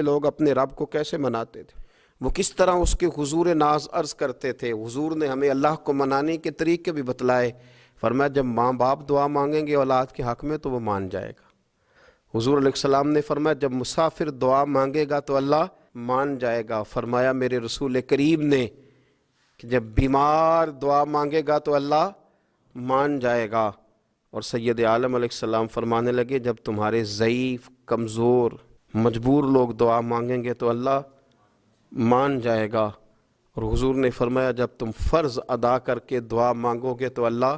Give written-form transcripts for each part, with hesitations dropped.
لوگ اپنے رب کو کیسے مناتے تھے، وہ کس طرح اس کے حضور ناز عرض کرتے تھے۔ حضور نے ہمیں اللہ کو منانے کے طریقے بھی بتلائے۔ فرمایا جب ماں باپ دعا مانگیں گے اولاد کے حق میں تو وہ مان جائے گا۔ حضور علیہ السلام نے فرمایا جب مسافر دعا مانگے گا تو اللہ مان جائے گا۔ فرمایا میرے رسول کریم نے کہ جب بیمار دعا مانگے گا تو اللہ مان جائے گا۔ اور سید عالم علیہ السلام فرمانے لگے جب تمہارے ضعیف، کمزور، مجبور لوگ دعا مانگیں گے تو اللہ مان جائے گا۔ اور حضور نے فرمایا جب تم فرض ادا کر کے دعا مانگو گے تو اللہ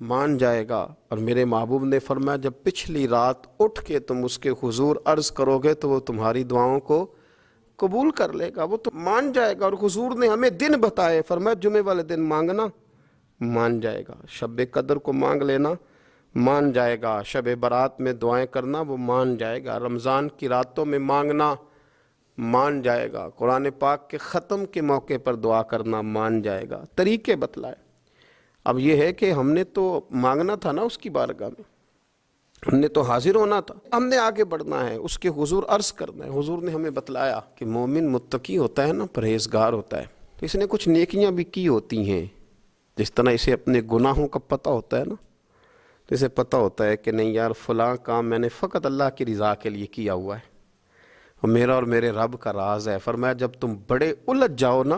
مان جائے گا۔ اور میرے محبوب نے فرمایا جب پچھلی رات اٹھ کے تم اس کے حضور عرض کرو گے تو وہ تمہاری دعاؤں کو قبول کر لے گا، وہ تو مان جائے گا۔ اور حضور نے ہمیں دن بتائے، فرمایا جمعے والے دن مانگنا مان جائے گا، شب قدر کو مانگ لینا مان جائے گا، شب برات میں دعائیں کرنا وہ مان جائے گا، رمضان کی راتوں میں مانگنا مان جائے گا، قرآن پاک کے ختم کے موقع پر دعا کرنا مان جائے گا۔ طریقے بتلائے۔ اب یہ ہے کہ ہم نے تو مانگنا تھا نا اس کی بارگاہ میں، ہم نے تو حاضر ہونا تھا، ہم نے آگے بڑھنا ہے، اس کے حضور عرض کرنا ہے۔ حضور نے ہمیں بتلایا کہ مومن متقی ہوتا ہے نا، پرہیزگار ہوتا ہے، تو اس نے کچھ نیکیاں بھی کی ہوتی ہیں، جس طرح اسے اپنے گناہوں کا پتہ ہوتا ہے نا، تو اسے پتہ ہوتا ہے کہ نہیں یار فلاں کام میں نے فقط اللہ کی رضا کے لیے کیا ہوا ہے، اور میرا اور میرے رب کا راز ہے۔ فرمایا جب تم بڑے الجھ جاؤ نا،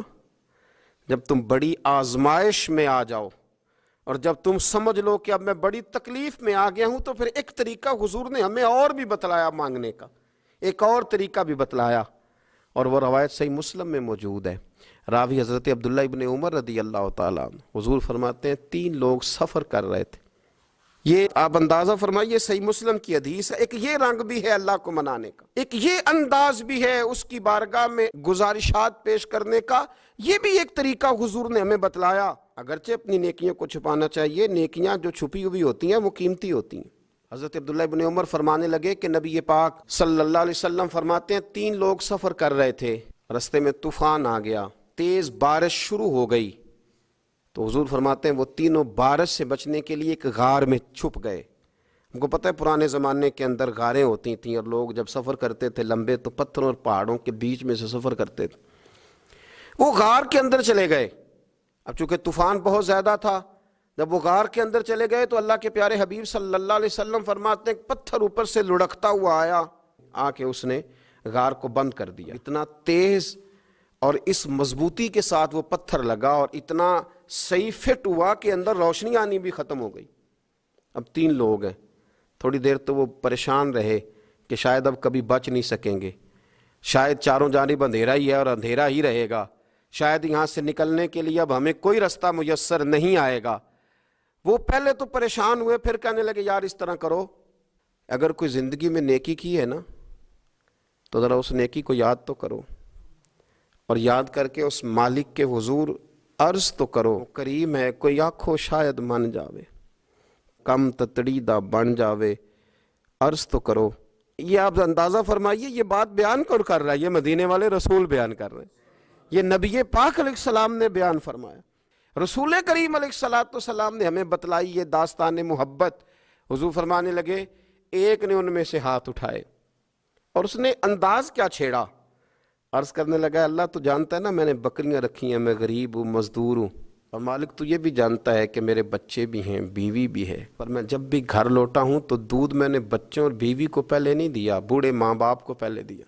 جب تم بڑی آزمائش میں آ جاؤ، اور جب تم سمجھ لو کہ اب میں بڑی تکلیف میں آ گیا ہوں، تو پھر ایک طریقہ حضور نے ہمیں اور بھی بتلایا مانگنے کا، ایک اور طریقہ بھی بتلایا، اور وہ روایت صحیح مسلم میں موجود ہے۔ راوی حضرت عبداللہ ابن عمر رضی اللہ تعالیٰ عنہ، حضور فرماتے ہیں 3 لوگ سفر کر رہے تھے۔ یہ آپ اندازہ فرمائیے، صحیح مسلم کی حدیث ہے، ایک یہ رنگ بھی ہے اللہ کو منانے کا، ایک یہ انداز بھی ہے اس کی بارگاہ میں گزارشات پیش کرنے کا، یہ بھی ایک طریقہ حضور نے ہمیں بتلایا۔ اگرچہ اپنی نیکیوں کو چھپانا چاہیے، نیکیاں جو چھپی ہوئی ہوتی ہیں وہ قیمتی ہوتی ہیں۔ حضرت عبداللہ ابن عمر فرمانے لگے کہ نبی پاک صلی اللہ علیہ وسلم فرماتے ہیں 3 لوگ سفر کر رہے تھے، رستے میں طوفان آ گیا، تیز بارش شروع ہو گئی، تو حضور فرماتے ہیں وہ تینوں بارش سے بچنے کے لیے ایک غار میں چھپ گئے۔ ہم کو پتہ ہے پرانے زمانے کے اندر غاریں ہوتی تھیں، اور لوگ جب سفر کرتے تھے لمبے تو پتھروں اور پہاڑوں کے بیچ میں سے سفر کرتے تھے۔ وہ غار کے اندر چلے گئے، اب چونکہ طوفان بہت زیادہ تھا، جب وہ غار کے اندر چلے گئے تو اللہ کے پیارے حبیب صلی اللہ علیہ وسلم فرماتے ہیں پتھر اوپر سے لڑکتا ہوا آیا، آ کے اس نے غار کو بند کر دیا۔ اتنا تیز اور اس مضبوطی کے ساتھ وہ پتھر لگا، اور اتنا صحیح فٹ ہوا کہ اندر روشنی آنی بھی ختم ہو گئی۔ اب 3 لوگ ہیں، تھوڑی دیر تو وہ پریشان رہے کہ شاید اب کبھی بچ نہیں سکیں گے، شاید چاروں جانب اندھیرا ہی ہے اور اندھیرا ہی رہے گا، شاید یہاں سے نکلنے کے لیے اب ہمیں کوئی رستہ میسر نہیں آئے گا۔ وہ پہلے تو پریشان ہوئے، پھر کہنے لگے یار اس طرح کرو، اگر کوئی زندگی میں نیکی کی ہے نا تو ذرا اس نیکی کو یاد تو کرو، اور یاد کر کے اس مالک کے حضور عرض تو کرو، کریم ہے کوئی آنکھو شاید من جاوے، کم تتڑی دا بن جاوے، عرض تو کرو۔ یہ آپ اندازہ فرمائیے، یہ بات بیان کون کر رہا ہے؟ یہ مدینے والے رسول بیان کر رہے ہیں، یہ نبی پاک علیہ السلام نے بیان فرمایا، رسول کریم علیہ السلام نے ہمیں بتلائی یہ داستان محبت۔ حضور فرمانے لگے ایک نے ان میں سے ہاتھ اٹھائے، اور اس نے انداز کیا چھیڑا، عرض کرنے لگا اللہ تو جانتا ہے نا میں نے بکریاں رکھی ہیں، میں غریب ہوں، مزدور ہوں، اور مالک تو یہ بھی جانتا ہے کہ میرے بچے بھی ہیں، بیوی بھی ہے، پر میں جب بھی گھر لوٹا ہوں تو دودھ میں نے بچوں اور بیوی کو پہلے نہیں دیا، بوڑھے ماں باپ کو پہلے دیا۔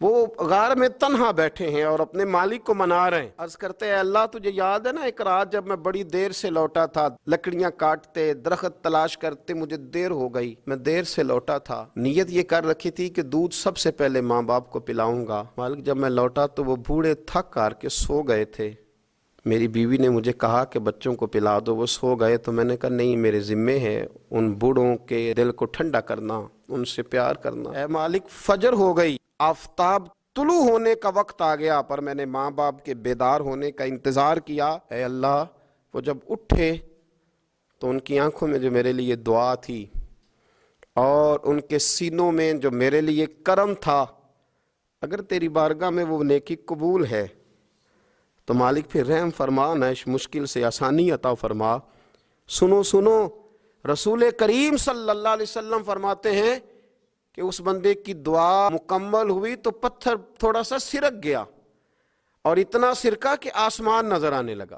وہ غار میں تنہا بیٹھے ہیں اور اپنے مالک کو منا رہے ہیں، عرض کرتے ہیں اللہ تجھے یاد ہے نا ایک رات جب میں بڑی دیر سے لوٹا تھا، لکڑیاں کاٹتے، درخت تلاش کرتے، مجھے دیر ہو گئی، میں دیر سے لوٹا تھا، نیت یہ کر رکھی تھی کہ دودھ سب سے پہلے ماں باپ کو پلاؤں گا، مالک جب میں لوٹا تو وہ بوڑھے تھک کر کے سو گئے تھے، میری بیوی نے مجھے کہا کہ بچوں کو پلا دو، وہ سو گئے، تو میں نے کہا نہیں میرے ذمے ہے ان بوڑھوں کے دل کو ٹھنڈا کرنا، ان سے پیار کرنا۔ اے مالک فجر ہو گئی، آفتاب طلوع ہونے کا وقت آ گیا، پر میں نے ماں باپ کے بیدار ہونے کا انتظار کیا۔ اے اللہ وہ جب اٹھے تو ان کی آنکھوں میں جو میرے لیے دعا تھی اور ان کے سینوں میں جو میرے لیے کرم تھا، اگر تیری بارگاہ میں وہ نیکی قبول ہے تو مالک پھر رحم فرما، نہ اس مشکل سے آسانی عطا فرما۔ سنو رسول کریم صلی اللہ علیہ وسلم فرماتے ہیں کہ اس بندے کی دعا مکمل ہوئی تو پتھر تھوڑا سا سرک گیا، اور اتنا سرکا کہ آسمان نظر آنے لگا۔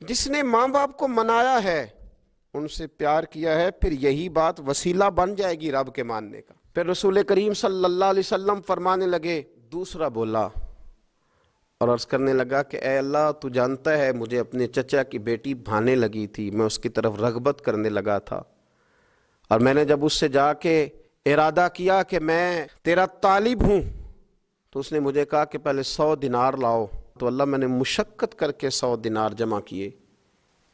جس نے ماں باپ کو منایا ہے، ان سے پیار کیا ہے، پھر یہی بات وسیلہ بن جائے گی رب کے ماننے کا۔ پھر رسول کریم صلی اللہ علیہ وسلم فرمانے لگے، دوسرا بولا اور عرض کرنے لگا کہ اے اللہ، تو جانتا ہے مجھے اپنے چچا کی بیٹی بھانے لگی تھی، میں اس کی طرف رغبت کرنے لگا تھا، اور میں نے جب اس سے جا کے ارادہ کیا کہ میں تیرا طالب ہوں، تو اس نے مجھے کہا کہ پہلے 100 دینار لاؤ۔ تو اللہ، میں نے مشقت کر کے 100 دینار جمع کیے،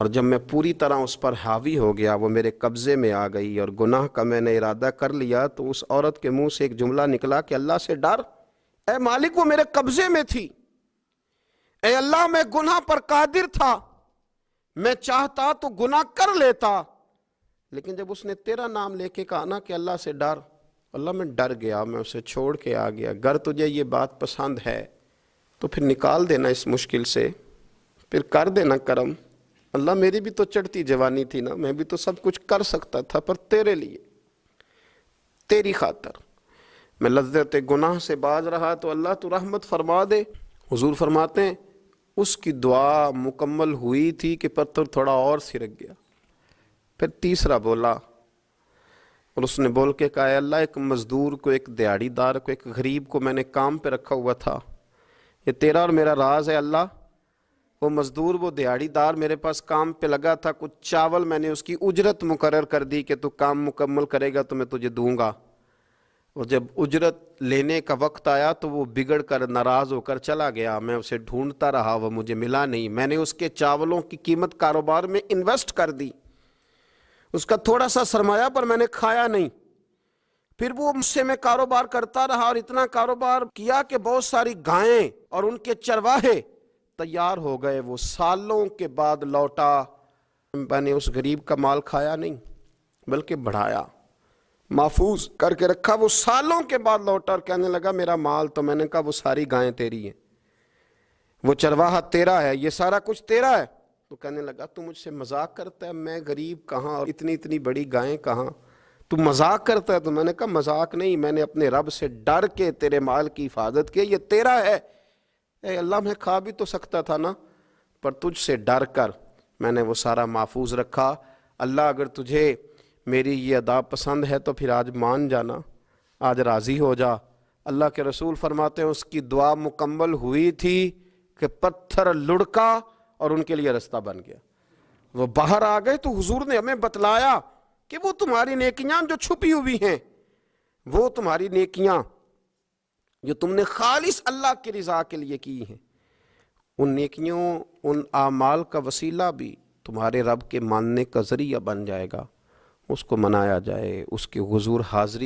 اور جب میں پوری طرح اس پر حاوی ہو گیا، وہ میرے قبضے میں آ گئی اور گناہ کا میں نے ارادہ کر لیا، تو اس عورت کے منہ سے ایک جملہ نکلا کہ اللہ سے ڈر، اے مالک وہ میرے قبضے میں تھی، اے اللہ میں گناہ پر قادر تھا، میں چاہتا تو گناہ کر لیتا، لیکن جب اس نے تیرا نام لے کے کہا نا کہ اللہ سے ڈر، اللہ میں ڈر گیا، میں اسے چھوڑ کے آ گیا۔ اگر تجھے یہ بات پسند ہے تو پھر نکال دینا اس مشکل سے، پھر کر دینا کرم۔ اللہ میری بھی تو چڑھتی جوانی تھی نا، میں بھی تو سب کچھ کر سکتا تھا، پر تیرے لیے، تیری خاطر میں لذت گناہ سے باز رہا، تو اللہ تو رحمت فرما دے۔ حضور فرماتے ہیں اس کی دعا مکمل ہوئی تھی کہ پتھر تھوڑا اور سرک گیا۔ پھر تیسرا بولا، اور اس نے بول کے کہا، اے اللہ، ایک مزدور کو، ایک دیہڑی دار کو، ایک غریب کو میں نے کام پہ رکھا ہوا تھا، یہ تیرا اور میرا راز ہے اللہ۔ وہ مزدور، وہ دیہڑی دار میرے پاس کام پہ لگا تھا، کچھ چاول میں نے اس کی اجرت مقرر کر دی کہ تو کام مکمل کرے گا تو میں تجھے دوں گا، اور جب اجرت لینے کا وقت آیا تو وہ بگڑ کر ناراض ہو کر چلا گیا، میں اسے ڈھونڈتا رہا، وہ مجھے ملا نہیں، میں نے اس کے چاولوں کی قیمت کاروبار میں انویسٹ کر دی، اس کا تھوڑا سا سرمایہ پر میں نے کھایا نہیں، پھر وہ مجھ سے میں کاروبار کرتا رہا، اور اتنا کاروبار کیا کہ بہت ساری گائیں اور ان کے چرواہے تیار ہو گئے، وہ سالوں کے بعد لوٹا، میں نے اس غریب کا مال کھایا نہیں بلکہ بڑھایا، محفوظ کر کے رکھا، وہ سالوں کے بعد لوٹا اور کہنے لگا میرا مال، تو میں نے کہا وہ ساری گائیں تیری ہیں، وہ چرواہا تیرا ہے، یہ سارا کچھ تیرا ہے۔ تو کہنے لگا تو مجھ سے مذاق کرتا ہے، میں غریب کہاں اور اتنی بڑی گائیں کہاں، تو مذاق کرتا ہے؟ تو میں نے کہا مذاق نہیں، میں نے اپنے رب سے ڈر کے تیرے مال کی حفاظت کی، یہ تیرا ہے۔ اے اللہ، میں کھا بھی تو سکتا تھا نا، پر تجھ سے ڈر کر میں نے وہ سارا محفوظ رکھا۔ اللہ اگر تجھے میری یہ ادا پسند ہے تو پھر آج مان جانا، آج راضی ہو جا۔ اللہ کے رسول فرماتے ہیں اس کی دعا مکمل ہوئی تھی کہ پتھر لڑکا اور ان کے لیے رستہ بن گیا، وہ باہر آ گئے۔ تو حضور نے ہمیں بتلایا کہ وہ تمہاری نیکیاں جو چھپی ہوئی ہیں، وہ تمہاری نیکیاں جو تم نے خالص اللہ کی رضا کے لیے کی ہیں، ان نیکیوں، ان اعمال کا وسیلہ بھی تمہارے رب کے ماننے کا ذریعہ بن جائے گا، اس کو منایا جائے، اس کے حضور حاضری